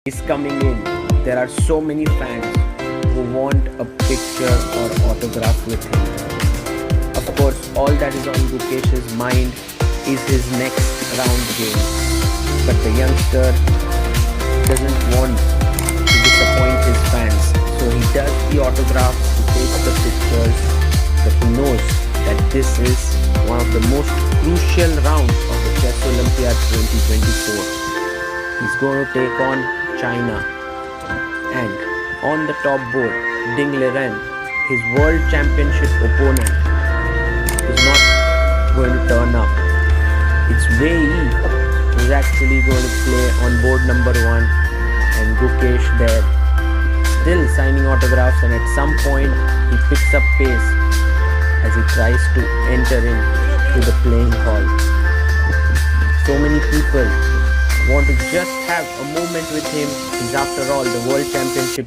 He's coming in. There are so many fans who want a picture or autograph with him. Of course, all that is on Gukesh's mind is his next round game. But the youngster doesn't want to disappoint his fans. So he does the autographs, he takes the pictures, but he knows that this is one of the most crucial rounds of the Chess Olympiad 2024. He's going to take on China. And on the top board, Ding Liren, his world championship opponent, is not going to turn up. It's Wei Yi who's actually going to play on board number 1, and Gukesh there still signing autographs, and at some point he picks up pace as he tries to enter into the playing hall. So many people want to just have a moment with him. He's after all the world championship